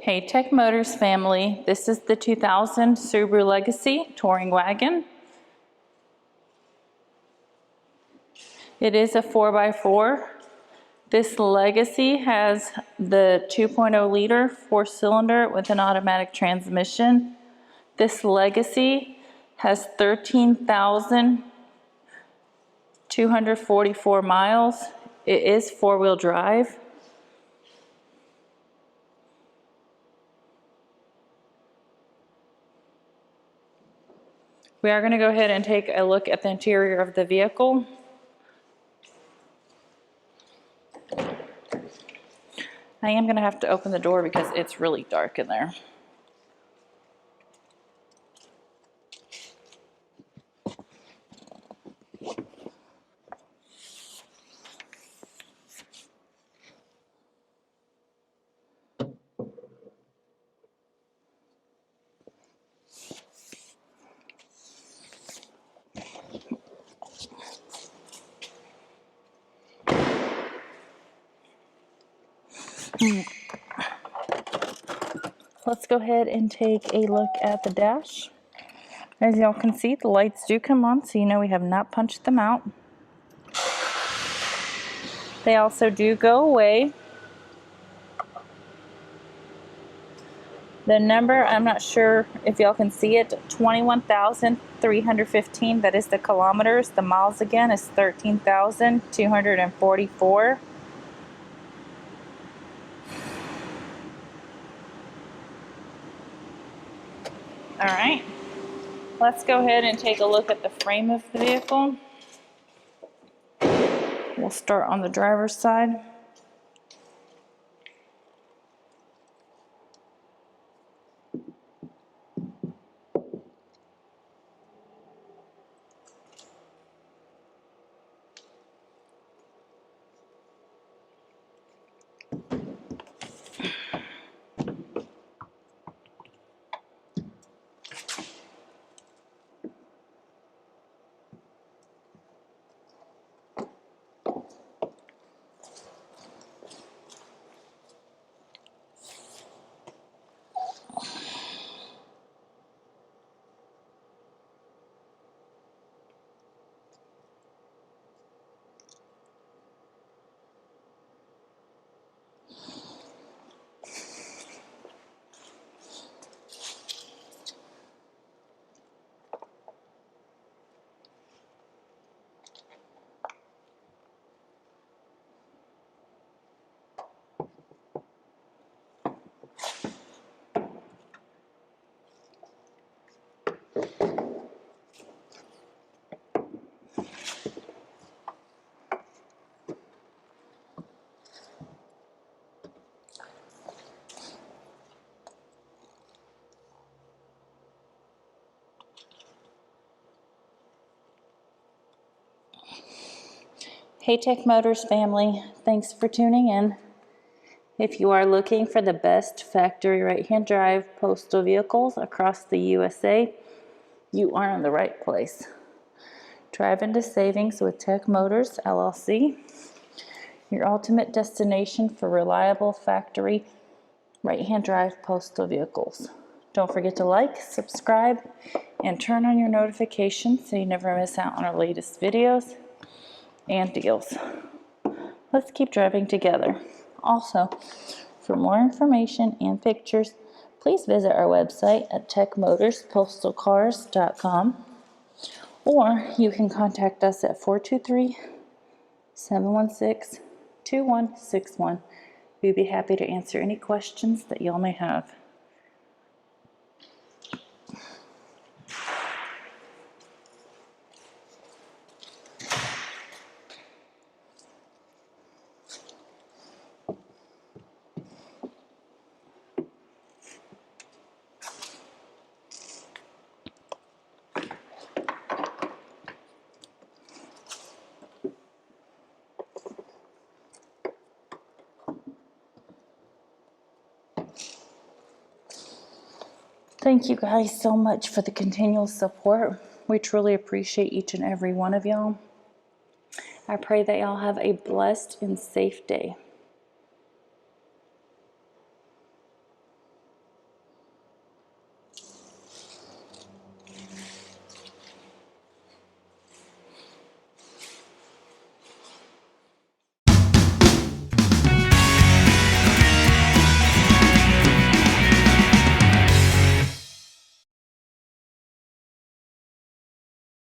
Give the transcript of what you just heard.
Hey Tech Motors family, this is the 2000 Subaru Legacy Touring Wagon. It is a 4x4. This Legacy has the 2.0 liter 4-cylinder with an automatic transmission. This Legacy has 13,244 miles. It is 4-wheel drive. We are going to go ahead and take a look at the interior of the vehicle. I am going to have to open the door because it's really dark in there. Let's go ahead and take a look at the dash. As y'all can see, the lights do come on, so you know we have not punched them out. They also do go away. The number, I'm not sure if y'all can see it, 21,315, that is the kilometers. The miles again is 13,244. All right, let's go ahead and take a look at the frame of the vehicle. We'll start on the driver's side. Hey Tech Motors family, thanks for tuning in. If you are looking for the best factory right-hand drive postal vehicles across the USA, you are in the right place. Drive into savings with Tech Motors LLC, your ultimate destination for reliable factory right-hand drive postal vehicles. Don't forget to like, subscribe, and turn on your notifications so you never miss out on our latest videos and deals. Let's keep driving together. Also, for more information and pictures, please visit our website at techmotorspostalcars.com, or you can contact us at 423-716-2161. We'd be happy to answer any questions that y'all may have. Thank you guys so much for the continual support. We truly appreciate each and every one of y'all. I pray that y'all have a blessed and safe day.